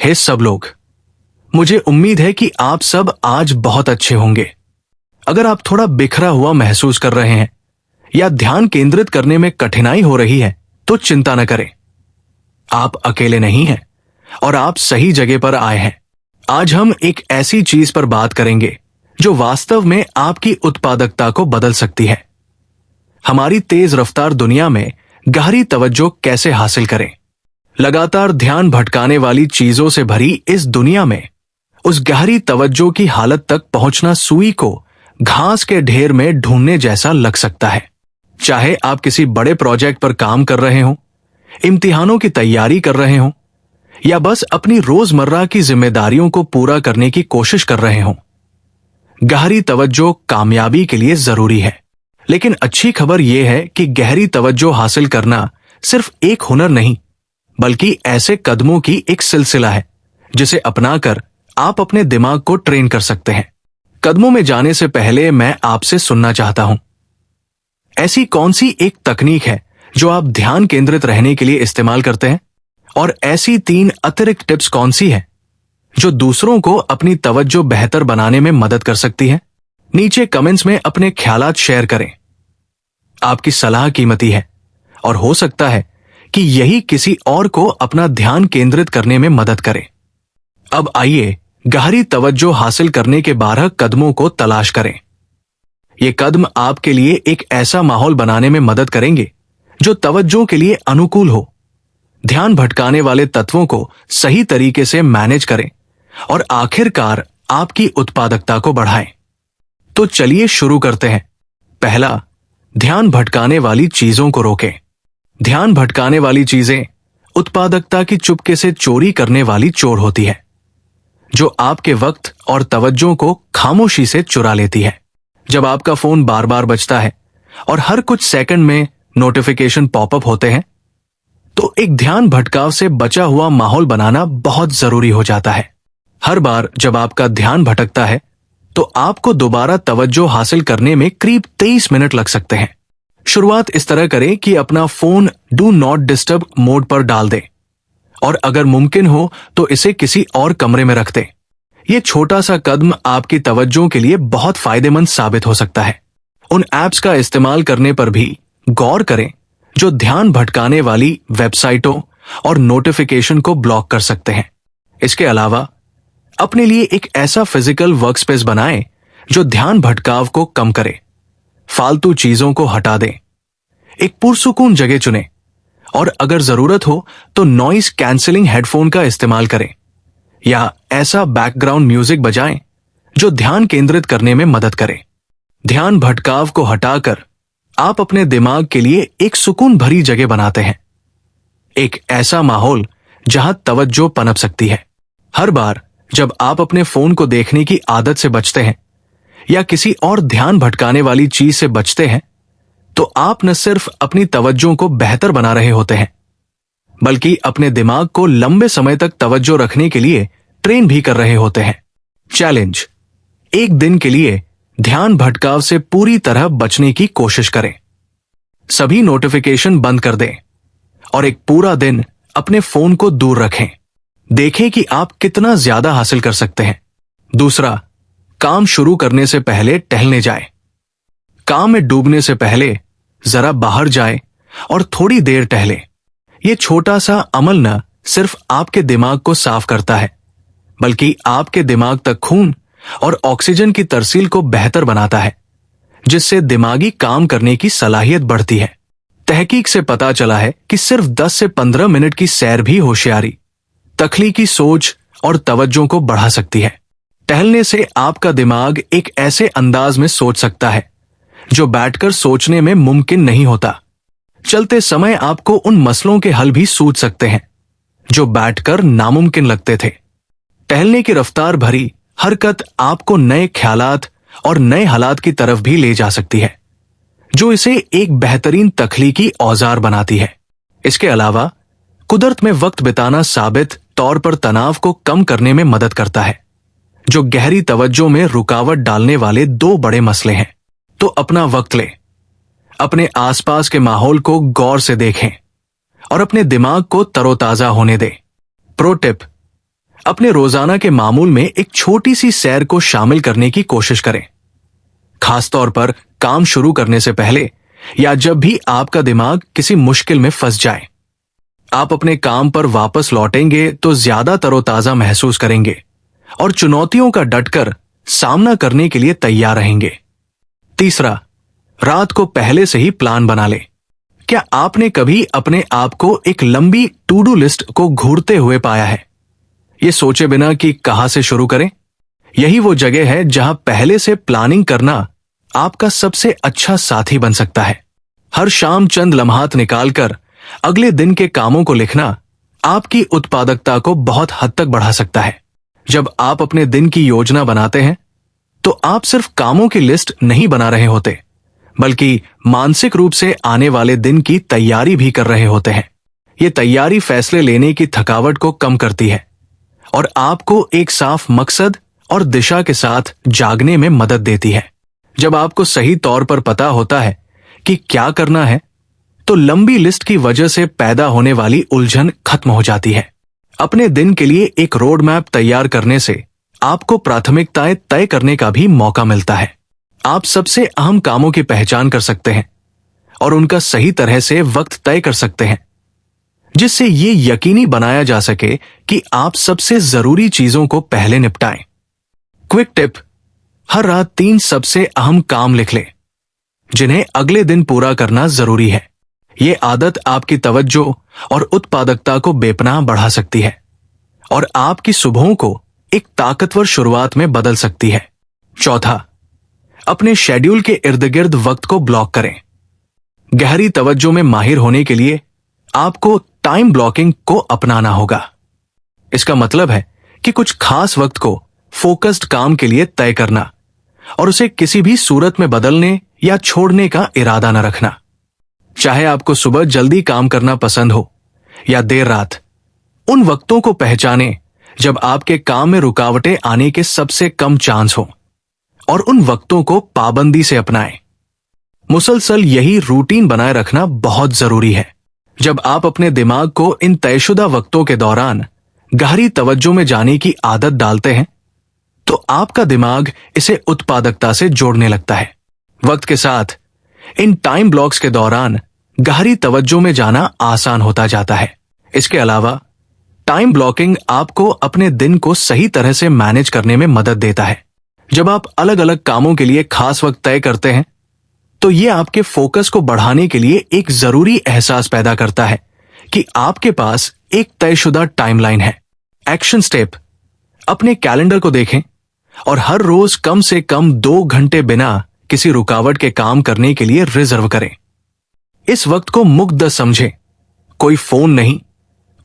हे सब लोग, मुझे उम्मीद है कि आप सब आज बहुत अच्छे होंगे। अगर आप थोड़ा बिखरा हुआ महसूस कर रहे हैं या ध्यान केंद्रित करने में कठिनाई हो रही है तो चिंता न करें। आप अकेले नहीं हैं और आप सही जगह पर आए हैं। आज हम एक ऐसी चीज पर बात करेंगे जो वास्तव में आपकी उत्पादकता को बदल सकती है। हमारी तेज रफ्तार दुनिया में गहरी तवज्जो कैसे हासिल करें। लगातार ध्यान भटकाने वाली चीजों से भरी इस दुनिया में उस गहरी तवज्जो की हालत तक पहुंचना सुई को घास के ढेर में ढूंढने जैसा लग सकता है। चाहे आप किसी बड़े प्रोजेक्ट पर काम कर रहे हो, इम्तिहानों की तैयारी कर रहे हो या बस अपनी रोजमर्रा की जिम्मेदारियों को पूरा करने की कोशिश कर रहे हो, गहरी तवज्जो कामयाबी के लिए जरूरी है। लेकिन अच्छी खबर यह है कि गहरी तवज्जो हासिल करना सिर्फ एक हुनर नहीं, बल्कि ऐसे कदमों की एक सिलसिला है जिसे अपनाकर आप अपने दिमाग को ट्रेन कर सकते हैं। कदमों में जाने से पहले मैं आपसे सुनना चाहता हूं, ऐसी कौन सी एक तकनीक है जो आप ध्यान केंद्रित रहने के लिए इस्तेमाल करते हैं, और ऐसी 3 अतिरिक्त टिप्स कौन सी है जो दूसरों को अपनी तवज्जो बेहतर बनाने में मदद कर सकती है। नीचे कमेंट्स में अपने ख्यालात शेयर करें। आपकी सलाह कीमती है और हो सकता है कि यही किसी और को अपना ध्यान केंद्रित करने में मदद करे। अब आइए गहरी तवज्जो हासिल करने के 12 कदमों को तलाश करें। ये कदम आपके लिए एक ऐसा माहौल बनाने में मदद करेंगे जो तवज्जो के लिए अनुकूल हो, ध्यान भटकाने वाले तत्वों को सही तरीके से मैनेज करें और आखिरकार आपकी उत्पादकता को बढ़ाएं। तो चलिए शुरू करते हैं। पहला, ध्यान भटकाने वाली चीजों को रोकें। ध्यान भटकाने वाली चीजें उत्पादकता की चुपके से चोरी करने वाली चोर होती है, जो आपके वक्त और तवज्जो को खामोशी से चुरा लेती है। जब आपका फोन बार बार बजता है और हर कुछ सेकंड में नोटिफिकेशन पॉपअप होते हैं, तो एक ध्यान भटकाव से बचा हुआ माहौल बनाना बहुत जरूरी हो जाता है। हर बार जब आपका ध्यान भटकता है तो आपको दोबारा तवज्जो हासिल करने में करीब 23 मिनट लग सकते हैं। शुरुआत इस तरह करें कि अपना phone do not disturb mode पर डाल दें और अगर मुमकिन हो तो इसे किसी और कमरे में रख दें। यह छोटा सा कदम आपकी तवज्जो के लिए बहुत फायदेमंद साबित हो सकता है। उन ऐप्स का इस्तेमाल करने पर भी गौर करें जो ध्यान भटकाने वाली वेबसाइटों और नोटिफिकेशन को ब्लॉक कर सकते हैं। इसके अलावा अपने लिए एक ऐसा फिजिकल वर्कस्पेस बनाएं जो ध्यान भटकाव को कम करे। फालतू चीजों को हटा दें, एक पुरसुकून जगह चुनें और अगर जरूरत हो तो नॉइस कैंसिलिंग हेडफोन का इस्तेमाल करें या ऐसा बैकग्राउंड म्यूजिक बजाएं जो ध्यान केंद्रित करने में मदद करे। ध्यान भटकाव को हटाकर आप अपने दिमाग के लिए एक सुकून भरी जगह बनाते हैं, एक ऐसा माहौल जहां तवज्जो पनप सकती है। हर बार जब आप अपने फोन को देखने की आदत से बचते हैं या किसी और ध्यान भटकाने वाली चीज से बचते हैं, तो आप न सिर्फ अपनी तवज्जो को बेहतर बना रहे होते हैं, बल्कि अपने दिमाग को लंबे समय तक तवज्जो रखने के लिए ट्रेन भी कर रहे होते हैं। चैलेंज: एक दिन के लिए ध्यान भटकाव से पूरी तरह बचने की कोशिश करें। सभी नोटिफिकेशन बंद कर दें और एक पूरा दिन अपने फोन को दूर रखें। देखें कि आप कितना ज्यादा हासिल कर सकते हैं। दूसरा, काम शुरू करने से पहले टहलने जाएं। काम में डूबने से पहले जरा बाहर जाएं और थोड़ी देर टहलें। यह छोटा सा अमल न सिर्फ आपके दिमाग को साफ करता है, बल्कि आपके दिमाग तक खून और ऑक्सीजन की तरसील को बेहतर बनाता है, जिससे दिमागी काम करने की सलाहियत बढ़ती है। तहकीक से पता चला है कि सिर्फ 10 से 15 मिनट की सैर भी होशियारी, तख्लीकी सोच और तवज्जो को बढ़ा सकती है। टहलने से आपका दिमाग एक ऐसे अंदाज में सोच सकता है जो बैठकर सोचने में मुमकिन नहीं होता। चलते समय आपको उन मसलों के हल भी सूझ सकते हैं जो बैठकर नामुमकिन लगते थे। टहलने की रफ्तार भरी हरकत आपको नए ख्यालात और नए हालात की तरफ भी ले जा सकती है, जो इसे एक बेहतरीन तख्लीकी औजार बनाती है। इसके अलावा कुदरत में वक्त बिताना साबित तौर पर तनाव को कम करने में मदद करता है, जो गहरी तवज्जो में रुकावट डालने वाले 2 बड़े मसले हैं। तो अपना वक्त लें, अपने आसपास के माहौल को गौर से देखें और अपने दिमाग को तरोताजा होने दें। प्रो टिप: अपने रोजाना के मामूल में एक छोटी सी सैर को शामिल करने की कोशिश करें, खासतौर पर काम शुरू करने से पहले या जब भी आपका दिमाग किसी मुश्किल में फंस जाए। आप अपने काम पर वापस लौटेंगे तो ज्यादा तरोताजा महसूस करेंगे और चुनौतियों का डटकर सामना करने के लिए तैयार रहेंगे। तीसरा, रात को पहले से ही प्लान बना ले। क्या आपने कभी अपने आप को एक लंबी टू डू लिस्ट को घूरते हुए पाया है, ये सोचे बिना कि कहां से शुरू करें? यही वो जगह है जहां पहले से प्लानिंग करना आपका सबसे अच्छा साथी बन सकता है। हर शाम चंद लम्हात निकालकर अगले दिन के कामों को लिखना आपकी उत्पादकता को बहुत हद तक बढ़ा सकता है। जब आप अपने दिन की योजना बनाते हैं तो आप सिर्फ कामों की लिस्ट नहीं बना रहे होते, बल्कि मानसिक रूप से आने वाले दिन की तैयारी भी कर रहे होते हैं। ये तैयारी फैसले लेने की थकावट को कम करती है और आपको एक साफ मकसद और दिशा के साथ जागने में मदद देती है। जब आपको सही तौर पर पता होता है कि क्या करना है, तो लंबी लिस्ट की वजह से पैदा होने वाली उलझन खत्म हो जाती है। अपने दिन के लिए एक रोड मैप तैयार करने से आपको प्राथमिकताएं तय करने का भी मौका मिलता है। आप सबसे अहम कामों की पहचान कर सकते हैं और उनका सही तरह से वक्त तय कर सकते हैं, जिससे ये यकीनी बनाया जा सके कि आप सबसे जरूरी चीजों को पहले निपटाएं। क्विक टिप: हर रात 3 सबसे अहम काम लिख लें जिन्हें अगले दिन पूरा करना जरूरी है। ये आदत आपकी तवज्जो और उत्पादकता को बेपनाह बढ़ा सकती है और आपकी सुबहों को एक ताकतवर शुरुआत में बदल सकती है। चौथा, अपने शेड्यूल के इर्द गिर्द वक्त को ब्लॉक करें। गहरी तवज्जो में माहिर होने के लिए आपको टाइम ब्लॉकिंग को अपनाना होगा। इसका मतलब है कि कुछ खास वक्त को फोकस्ड काम के लिए तय करना और उसे किसी भी सूरत में बदलने या छोड़ने का इरादा न रखना। चाहे आपको सुबह जल्दी काम करना पसंद हो या देर रात, उन वक्तों को पहचानें जब आपके काम में रुकावटें आने के सबसे कम चांस हो और उन वक्तों को पाबंदी से अपनाएं। मुसलसल यही रूटीन बनाए रखना बहुत जरूरी है। जब आप अपने दिमाग को इन तयशुदा वक्तों के दौरान गहरी तवज्जो में जाने की आदत डालते हैं, तो आपका दिमाग इसे उत्पादकता से जोड़ने लगता है। वक्त के साथ इन टाइम ब्लॉक्स के दौरान गहरी तवज्जो में जाना आसान होता जाता है। इसके अलावा टाइम ब्लॉकिंग आपको अपने दिन को सही तरह से मैनेज करने में मदद देता है। जब आप अलग अलग कामों के लिए खास वक्त तय करते हैं, तो ये आपके फोकस को बढ़ाने के लिए एक जरूरी एहसास पैदा करता है कि आपके पास एक तयशुदा टाइमलाइन है। एक्शन स्टेप: अपने कैलेंडर को देखें और हर रोज कम से कम 2 घंटे बिना किसी रुकावट के काम करने के लिए रिजर्व करें। इस वक्त को मुग्ध समझें। कोई फोन नहीं,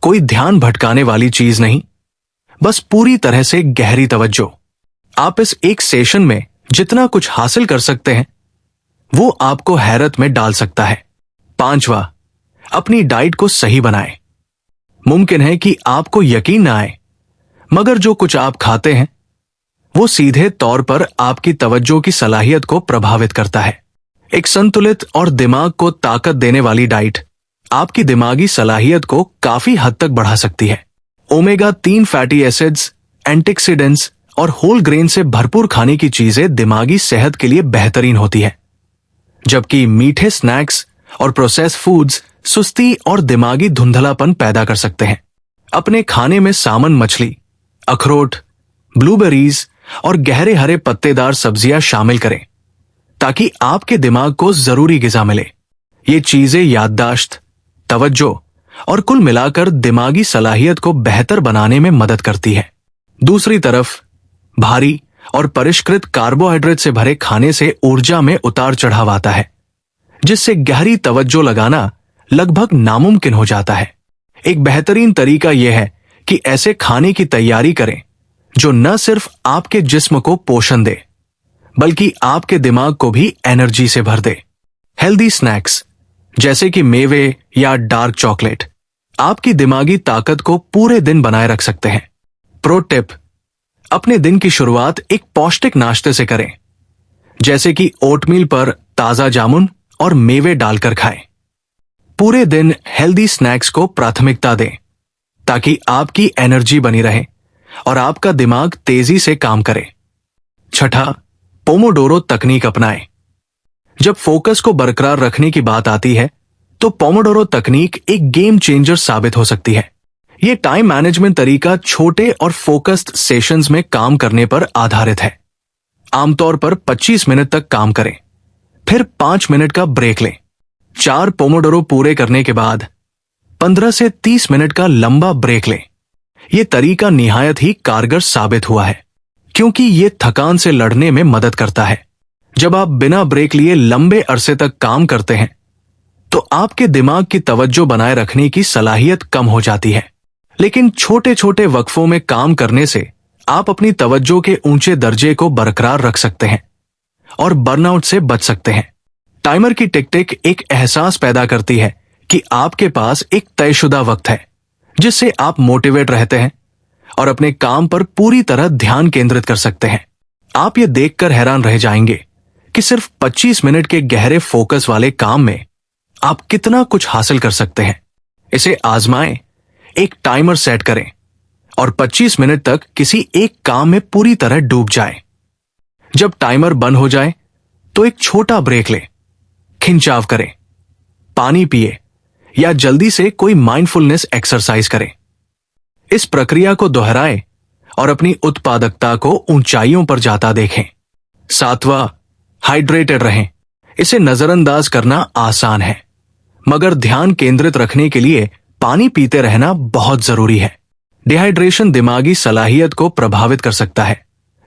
कोई ध्यान भटकाने वाली चीज नहीं, बस पूरी तरह से गहरी तवज्जो। आप इस एक सेशन में जितना कुछ हासिल कर सकते हैं, वो आपको हैरत में डाल सकता है। 5वां, अपनी डाइट को सही बनाएं। मुमकिन है कि आपको यकीन न आए, मगर जो कुछ आप खाते हैं वो सीधे तौर पर आपकी तवज्जो की सलाहियत को प्रभावित करता है। एक संतुलित और दिमाग को ताकत देने वाली डाइट आपकी दिमागी सलाहियत को काफी हद तक बढ़ा सकती है। ओमेगा 3 फैटी एसिड्स, एंटीऑक्सीडेंट्स और होल ग्रेन से भरपूर खाने की चीजें दिमागी सेहत के लिए बेहतरीन होती है, जबकि मीठे स्नैक्स और प्रोसेस्ड फूड्स सुस्ती और दिमागी धुंधलापन पैदा कर सकते हैं। अपने खाने में सामन मछली, अखरोट, ब्लूबेरीज और गहरे हरे पत्तेदार सब्जियां शामिल करें ताकि आपके दिमाग को जरूरी गिजा मिले। ये चीजें याददाश्त, तवज्जो और कुल मिलाकर दिमागी सलाहियत को बेहतर बनाने में मदद करती है। दूसरी तरफ भारी और परिष्कृत कार्बोहाइड्रेट से भरे खाने से ऊर्जा में उतार चढ़ाव आता है, जिससे गहरी तवज्जो लगाना लगभग नामुमकिन हो जाता है। एक बेहतरीन तरीका यह है कि ऐसे खाने की तैयारी करें जो न सिर्फ आपके जिस्म को पोषण दे, बल्कि आपके दिमाग को भी एनर्जी से भर दे। हेल्दी स्नैक्स जैसे कि मेवे या डार्क चॉकलेट आपकी दिमागी ताकत को पूरे दिन बनाए रख सकते हैं। प्रो टिप: अपने दिन की शुरुआत एक पौष्टिक नाश्ते से करें, जैसे कि ओटमील पर ताजा जामुन और मेवे डालकर खाएं। पूरे दिन हेल्दी स्नैक्स को प्राथमिकता दें ताकि आपकी एनर्जी बनी रहे और आपका दिमाग तेजी से काम करे। छठा, पोमोडोरो तकनीक अपनाएं। जब फोकस को बरकरार रखने की बात आती है तो पोमोडोरो तकनीक एक गेम चेंजर साबित हो सकती है। यह टाइम मैनेजमेंट तरीका छोटे और फोकस्ड सेशंस में काम करने पर आधारित है। आमतौर पर 25 मिनट तक काम करें, फिर 5 मिनट का ब्रेक लें। 4 पोमोडोरो पूरे करने के बाद 15 से 30 मिनट का लंबा ब्रेक लें। यह तरीका निहायत ही कारगर साबित हुआ है, क्योंकि यह थकान से लड़ने में मदद करता है। जब आप बिना ब्रेक लिए लंबे अरसे तक काम करते हैं तो आपके दिमाग की तवज्जो बनाए रखने की सलाहियत कम हो जाती है। लेकिन छोटे छोटे वक्फों में काम करने से आप अपनी तवज्जो के ऊंचे दर्जे को बरकरार रख सकते हैं और बर्नआउट से बच सकते हैं। टाइमर की टिक टिक एक एहसास पैदा करती है कि आपके पास एक तयशुदा वक्त है, जिससे आप मोटिवेट रहते हैं और अपने काम पर पूरी तरह ध्यान केंद्रित कर सकते हैं। आप ये देखकर हैरान रह जाएंगे कि सिर्फ 25 मिनट के गहरे फोकस वाले काम में आप कितना कुछ हासिल कर सकते हैं। इसे आजमाएं, एक टाइमर सेट करें और 25 मिनट तक किसी एक काम में पूरी तरह डूब जाएं। जब टाइमर बंद हो जाए तो एक छोटा ब्रेक लें, खिंचाव करें, पानी पिए या जल्दी से कोई माइंडफुलनेस एक्सरसाइज करें। इस प्रक्रिया को दोहराएं और अपनी उत्पादकता को ऊंचाइयों पर जाता देखें। 7वां, हाइड्रेटेड रहें। इसे नजरअंदाज करना आसान है, मगर ध्यान केंद्रित रखने के लिए पानी पीते रहना बहुत जरूरी है। डिहाइड्रेशन दिमागी सलाहियत को प्रभावित कर सकता है,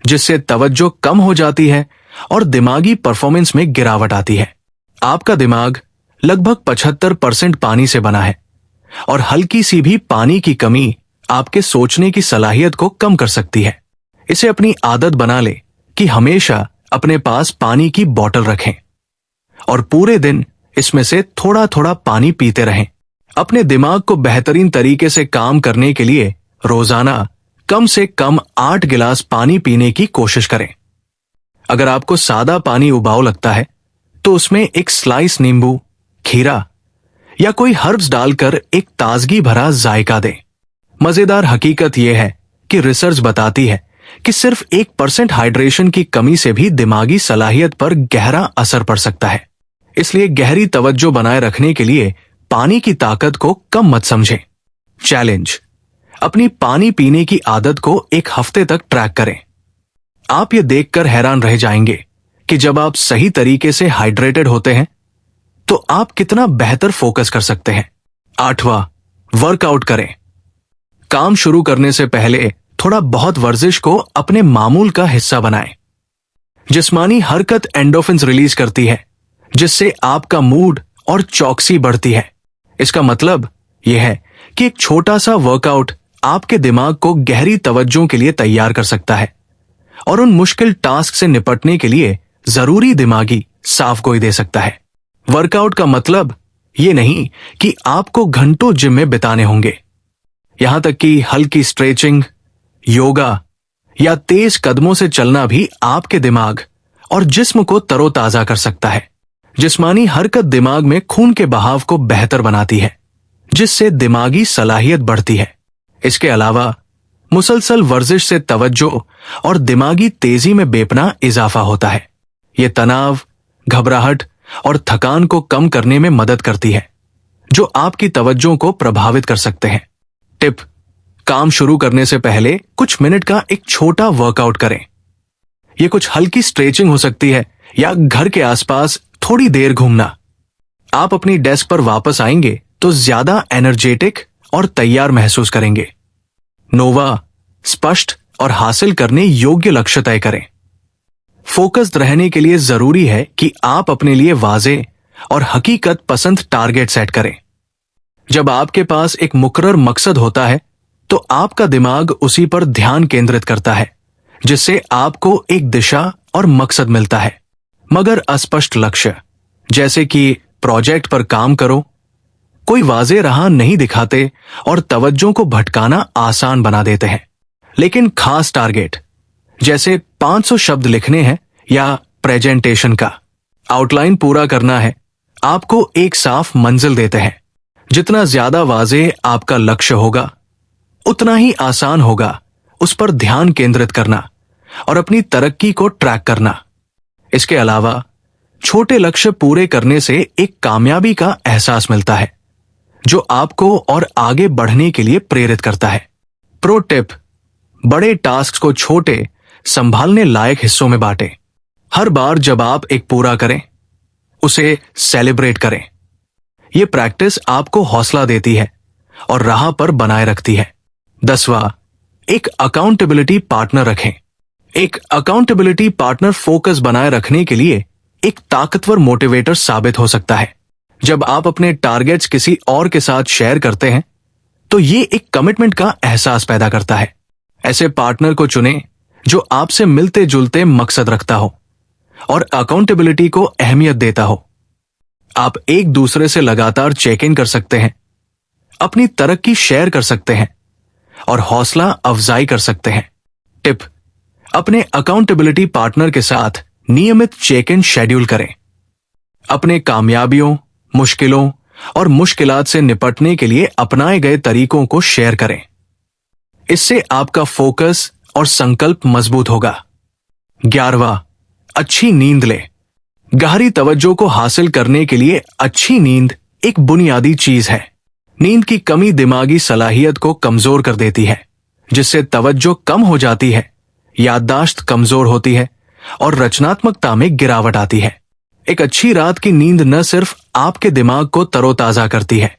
जिससे तवज्जो कम हो जाती है और दिमागी परफॉर्मेंस में गिरावट आती है। आपका दिमाग लगभग 75% पानी से बना है और हल्की सी भी पानी की कमी आपके सोचने की सलाहियत को कम कर सकती है। इसे अपनी आदत बना ले कि हमेशा अपने पास पानी की बोतल रखें और पूरे दिन इसमें से थोड़ा थोड़ा पानी पीते रहें। अपने दिमाग को बेहतरीन तरीके से काम करने के लिए रोजाना कम से कम 8 गिलास पानी पीने की कोशिश करें। अगर आपको सादा पानी उबाऊ लगता है तो उसमें एक स्लाइस नींबू, खीरा या कोई हर्ब्स डालकर एक ताजगी भरा जायका दें। मजेदार हकीकत यह है कि रिसर्च बताती है कि सिर्फ 1% हाइड्रेशन की कमी से भी दिमागी सलाहियत पर गहरा असर पड़ सकता है। इसलिए गहरी तवज्जो बनाए रखने के लिए पानी की ताकत को कम मत समझें। चैलेंज, अपनी पानी पीने की आदत को एक हफ्ते तक ट्रैक करें। आप ये देखकर हैरान रह जाएंगे कि जब आप सही तरीके से हाइड्रेटेड होते हैं तो आप कितना बेहतर फोकस कर सकते हैं। 8वां, वर्कआउट करें। काम शुरू करने से पहले थोड़ा बहुत वर्जिश को अपने मामूल का हिस्सा बनाएं। जिस्मानी हरकत एंडोर्फिन्स रिलीज करती है, जिससे आपका मूड और चौकसी बढ़ती है। इसका मतलब यह है कि एक छोटा सा वर्कआउट आपके दिमाग को गहरी तवज्जो के लिए तैयार कर सकता है और उन मुश्किल टास्क से निपटने के लिए जरूरी दिमागी साफगोई दे सकता है। वर्कआउट का मतलब ये नहीं कि आपको घंटों जिम में बिताने होंगे। यहां तक कि हल्की स्ट्रेचिंग, योगा या तेज कदमों से चलना भी आपके दिमाग और जिस्म को तरोताजा कर सकता है। जिस्मानी हरकत दिमाग में खून के बहाव को बेहतर बनाती है, जिससे दिमागी सलाहियत बढ़ती है। इसके अलावा मुसलसल वर्जिश से तवज्जो और दिमागी तेजी में बेपना इजाफा होता है। यह तनाव, घबराहट और थकान को कम करने में मदद करती है, जो आपकी तवज्जो को प्रभावित कर सकते हैं। टिप, काम शुरू करने से पहले कुछ मिनट का एक छोटा वर्कआउट करें। यह कुछ हल्की स्ट्रेचिंग हो सकती है या घर के आसपास थोड़ी देर घूमना। आप अपनी डेस्क पर वापस आएंगे तो ज्यादा एनर्जेटिक और तैयार महसूस करेंगे। 9वां, स्पष्ट और हासिल करने योग्य लक्ष्य तय करें। फोकस्ड रहने के लिए जरूरी है कि आप अपने लिए वाज़ेह और हकीकत पसंद टारगेट सेट करें। जब आपके पास एक मुकर्रर मकसद होता है तो आपका दिमाग उसी पर ध्यान केंद्रित करता है, जिससे आपको एक दिशा और मकसद मिलता है। मगर अस्पष्ट लक्ष्य, जैसे कि प्रोजेक्ट पर काम करो, कोई वाज़ेह राह नहीं दिखाते और तवज्जो को भटकाना आसान बना देते हैं। लेकिन खास टारगेट, जैसे 500 शब्द लिखने हैं या प्रेजेंटेशन का आउटलाइन पूरा करना है, आपको एक साफ मंजिल देते हैं। जितना ज्यादा वाज़ेह आपका लक्ष्य होगा, उतना ही आसान होगा उस पर ध्यान केंद्रित करना और अपनी तरक्की को ट्रैक करना। इसके अलावा छोटे लक्ष्य पूरे करने से एक कामयाबी का एहसास मिलता है जो आपको और आगे बढ़ने के लिए प्रेरित करता है। प्रो टिप: बड़े टास्क को छोटे, संभालने लायक हिस्सों में बांटें। हर बार जब आप एक पूरा करें, उसे सेलिब्रेट करें। यह प्रैक्टिस आपको हौसला देती है और राह पर बनाए रखती है। 10वां, एक अकाउंटेबिलिटी पार्टनर रखें। एक अकाउंटेबिलिटी पार्टनर फोकस बनाए रखने के लिए एक ताकतवर मोटिवेटर साबित हो सकता है। जब आप अपने टारगेट्स किसी और के साथ शेयर करते हैं तो ये एक कमिटमेंट का एहसास पैदा करता है। ऐसे पार्टनर को चुनें जो आपसे मिलते जुलते मकसद रखता हो और अकाउंटेबिलिटी को अहमियत देता हो। आप एक दूसरे से लगातार चेक इन कर सकते हैं, अपनी तरक्की शेयर कर सकते हैं और हौसला अफजाई कर सकते हैं। टिप: अपने अकाउंटेबिलिटी पार्टनर के साथ नियमित चेक इन शेड्यूल करें। अपने कामयाबियों, मुश्किलों और मुश्किलात से निपटने के लिए अपनाए गए तरीकों को शेयर करें। इससे आपका फोकस और संकल्प मजबूत होगा। 11वां, अच्छी नींद लें। गहरी तवज्जो को हासिल करने के लिए अच्छी नींद एक बुनियादी चीज है। नींद की कमी दिमागी सलाहियत को कमजोर कर देती है, जिससे तवज्जो कम हो जाती है, याददाश्त कमजोर होती है और रचनात्मकता में गिरावट आती है। एक अच्छी रात की नींद न सिर्फ आपके दिमाग को तरोताजा करती है,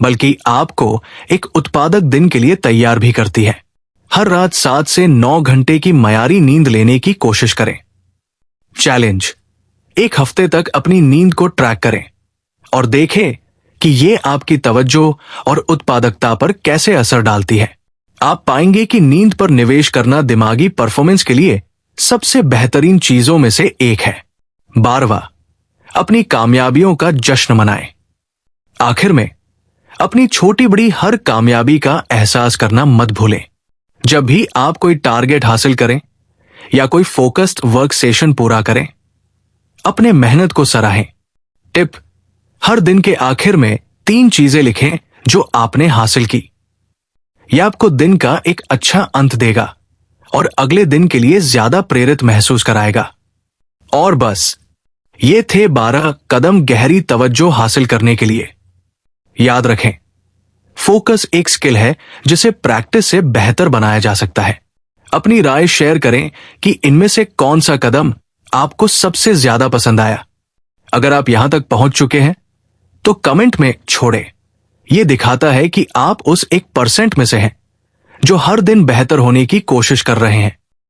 बल्कि आपको एक उत्पादक दिन के लिए तैयार भी करती है। हर रात 7 से 9 घंटे की मयारी नींद लेने की कोशिश करें। चैलेंज: एक हफ्ते तक अपनी नींद को ट्रैक करें और देखें कि यह आपकी तवज्जो और उत्पादकता पर कैसे असर डालती है। आप पाएंगे कि नींद पर निवेश करना दिमागी परफॉर्मेंस के लिए सबसे बेहतरीन चीजों में से एक है। 12वां, अपनी कामयाबियों का जश्न मनाएं। आखिर में, अपनी छोटी बड़ी हर कामयाबी का एहसास करना मत भूलें। जब भी आप कोई टारगेट हासिल करें या कोई फोकस्ड वर्क सेशन पूरा करें, अपने मेहनत को सराहें। टिप: हर दिन के आखिर में 3 चीजें लिखें जो आपने हासिल की। यह आपको दिन का एक अच्छा अंत देगा और अगले दिन के लिए ज्यादा प्रेरित महसूस कराएगा। और बस, ये थे 12 कदम गहरी तवज्जो हासिल करने के लिए। याद रखें, फोकस एक स्किल है जिसे प्रैक्टिस से बेहतर बनाया जा सकता है। अपनी राय शेयर करें कि इनमें से कौन सा कदम आपको सबसे ज्यादा पसंद आया। अगर आप यहां तक पहुंच चुके हैं तो कमेंट में छोड़ें। यह दिखाता है कि आप उस 1% में से हैं जो हर दिन बेहतर होने की कोशिश कर रहे हैं।